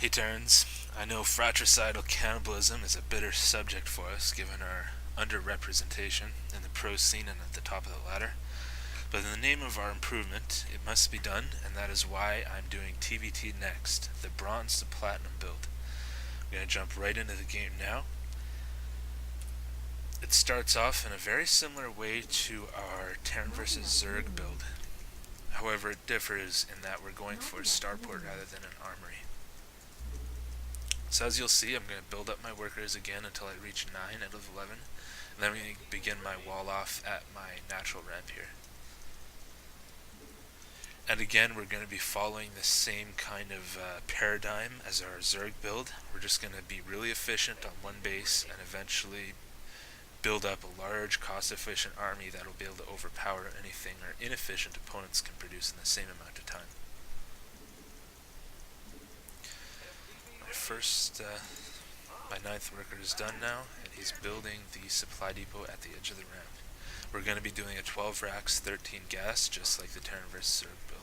Hey Terrans, I know fratricidal cannibalism is a bitter subject for us given our underrepresentation in the pro scene and at the top of the ladder, but in the name of our improvement, it must be done, and that is why I'm doing TvT next, the bronze to platinum build. I'm going to jump right into the game now. It starts off in a very similar way to our Terran vs. Zerg build. However, it differs in that we're going for a starport rather than an armory. So as you'll see, I'm going to build up my workers again until I reach 9 out of 11, and then I'm going to begin my wall off at my natural ramp here. And again, we're going to be following the same kind of paradigm as our Zerg build. We're just going to be really efficient on one base and eventually build up a large, cost-efficient army that will be able to overpower anything our inefficient opponents can produce in the same amount of time. My ninth worker is done now, and he's building the supply depot at the edge of the ramp. We're going to be doing a 12 racks, 13 gas, just like the Terran vs. Zerg build.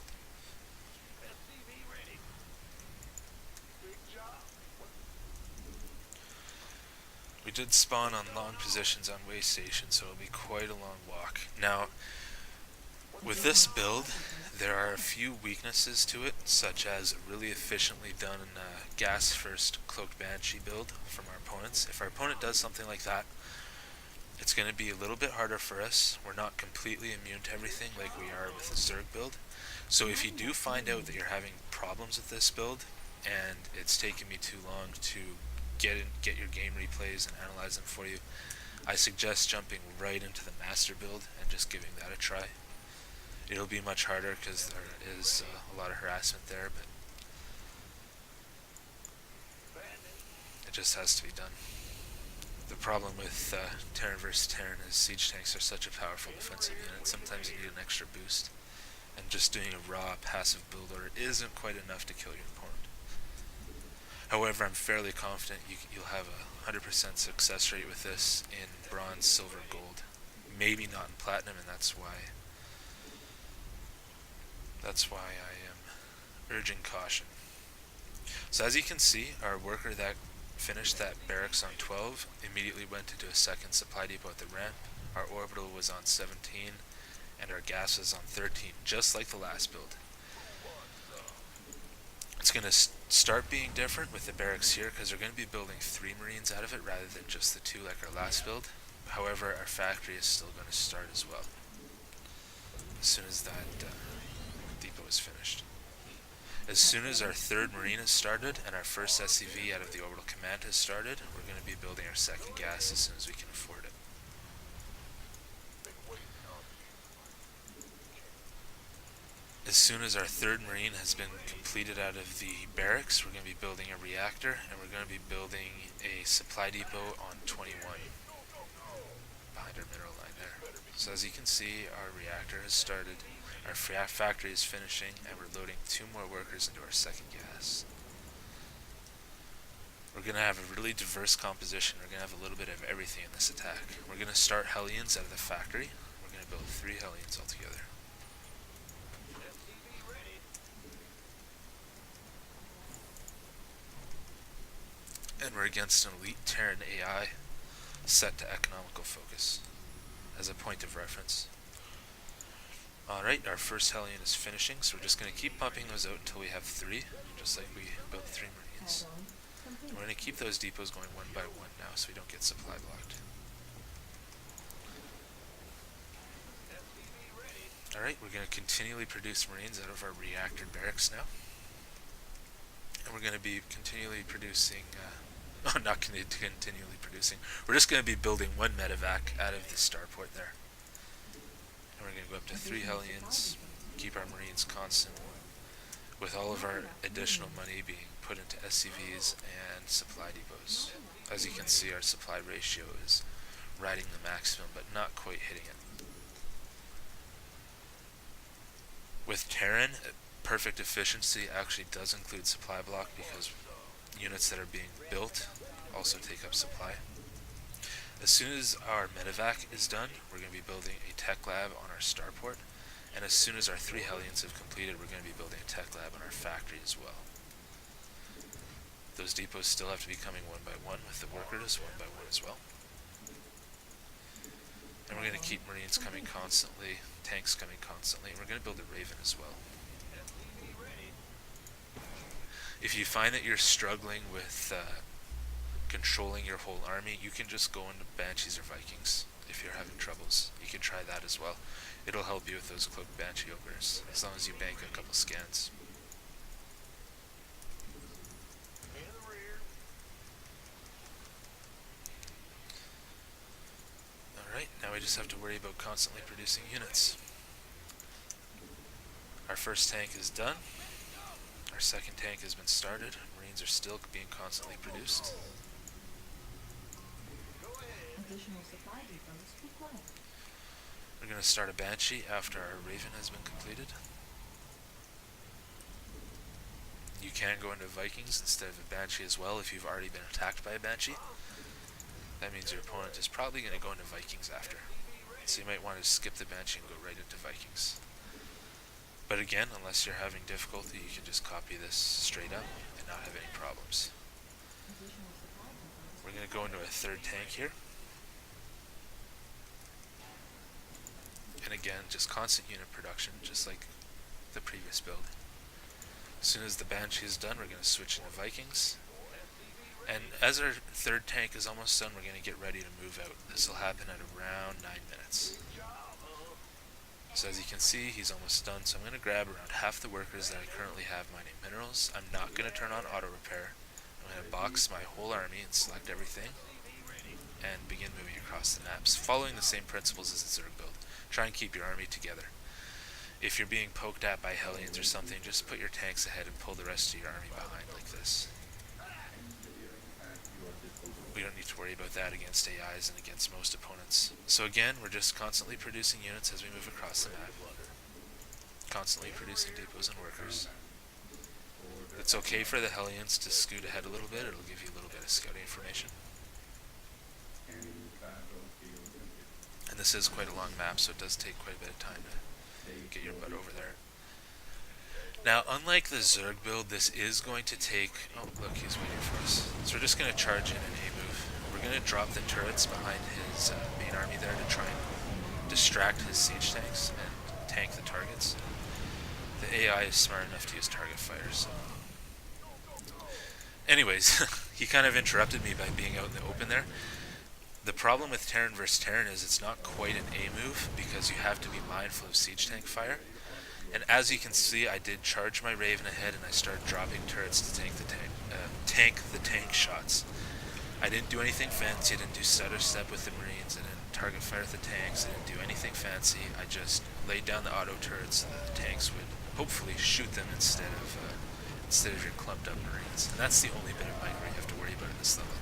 We did spawn on long positions on way station, so it'll be quite a long walk. Now, with this build, there are a few weaknesses to it, such as a really efficiently done gas first cloaked banshee build from our opponents. If our opponent does something like that, it's going to be a little bit harder for us. We're not completely immune to everything like we are with the Zerg build. So if you do find out that you're having problems with this build, and it's taken me too long to get your game replays and analyze them for you, I suggest jumping right into the master build and just giving that a try. It'll be much harder because there is a lot of harassment there, but it just has to be done. The problem with Terran vs. Terran is siege tanks are such a powerful defensive unit. Sometimes you need an extra boost, and just doing a raw passive build order isn't quite enough to kill your opponent. However, I'm fairly confident you'll have a 100% success rate with this in bronze, silver, gold. Maybe not in platinum, and that's why I am urging caution. So as you can see, our worker that finished that barracks on 12 immediately went into a second supply depot at the ramp. Our orbital was on 17, and our gas was on 13, just like the last build. It's going to start being different with the barracks here because we're going to be building 3 marines out of it rather than just the 2 like our last build. However, our factory is still going to start as well as soon as that depot is finished. As soon as our 3rd marine has started and our first SCV out of the orbital command has started, we're going to be building our 2nd gas as soon as we can afford it. As soon as our 3rd marine has been completed out of the barracks, we're going to be building a reactor, and we're going to be building a supply depot on 21 behind our mineral line there. So as you can see, our reactor has started, our factory is finishing, and we're loading 2 more workers into our 2nd gas. We're going to have a really diverse composition. We're going to have a little bit of everything in this attack. We're going to start Hellions out of the factory. We're going to build 3 Hellions altogether. And we're against an elite Terran AI set to economical focus as a point of reference. Alright, our first Hellion is finishing, so we're just going to keep pumping those out until we have 3, just like we built 3 marines. And we're going to keep those depots going one by one now so we don't get supply blocked. Alright, we're going to continually produce marines out of our reactor barracks now. And we're going to be continually producing, not continually producing, we're just going to be building 1 medevac out of the starport there. And we're going to go up to 3 Hellions, keep our marines constant, with all of our additional money being put into SCVs and supply depots. As you can see, our supply ratio is riding the maximum, but not quite hitting it. With Terran, perfect efficiency actually does include supply block because units that are being built also take up supply. As soon as our medevac is done, we're going to be building a tech lab on our starport, and as soon as our 3 Hellions have completed, we're going to be building a tech lab on our factory as well. Those depots still have to be coming one by one, with the workers one by one as well. And we're going to keep Marines coming constantly, tanks coming constantly, and we're going to build a Raven as well. If you find that you're struggling with controlling your whole army, you can just go into Banshees or Vikings. If you're having troubles, you can try that as well. It'll help you with those cloaked Banshee openers, as long as you bank a couple scans. Alright, now we just have to worry about constantly producing units. Our first tank is done. Our second tank has been started. Marines are still being constantly produced. We're going to start a Banshee after our Raven has been completed. You can go into Vikings instead of a Banshee as well if you've already been attacked by a Banshee. That means your opponent is probably going to go into Vikings after. So you might want to skip the Banshee and go right into Vikings. But again, unless you're having difficulty, you can just copy this straight up and not have any problems. We're going to go into a third tank here. And again, just constant unit production, just like the previous build. As soon as the Banshee is done, we're going to switch into Vikings. And as our third tank is almost done, we're going to get ready to move out. This will happen at around 9 minutes. So as you can see, he's almost done. So I'm going to grab around half the workers that I currently have mining minerals. I'm not going to turn on auto repair. I'm going to box my whole army and select everything and begin moving across the maps, following the same principles as the Zerg build. Try and keep your army together. If you're being poked at by Hellions or something, just put your tanks ahead and pull the rest of your army behind like this. We don't need to worry about that against AIs and against most opponents. So again, we're just constantly producing units as we move across the map. Constantly producing depots and workers. It's okay for the Hellions to scoot ahead a little bit, it'll give you a little bit of scouting information. And this is quite a long map, so it does take quite a bit of time to get your butt over there. Now, unlike the Zerg build, this is going to take... Oh, look, he's waiting for us. So we're just going to charge in an A move. We're going to drop the turrets behind his main army there to try and distract his siege tanks and tank the targets. The AI is smart enough to use target fire, so... Anyways, he kind of interrupted me by being out in the open there. The problem with Terran versus Terran is it's not quite an A move, because you have to be mindful of siege tank fire. And as you can see, I did charge my Raven ahead and I started dropping turrets to tank the tank shots. I didn't do anything fancy, I didn't do stutter step with the Marines, I didn't target fire with the tanks, I didn't do anything fancy. I just laid down the auto turrets so that the tanks would hopefully shoot them instead of your clumped up Marines. And that's the only bit of micro you have to worry about at this level.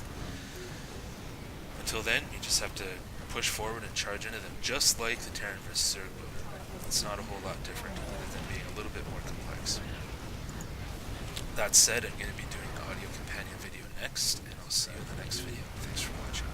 Until then, you just have to push forward and charge into them, just like the Terran vs. Zerg move. It's not a whole lot different, other than being a little bit more complex. That said, I'm going to be doing the audio companion video next, and I'll see you in the next video. Thanks for watching.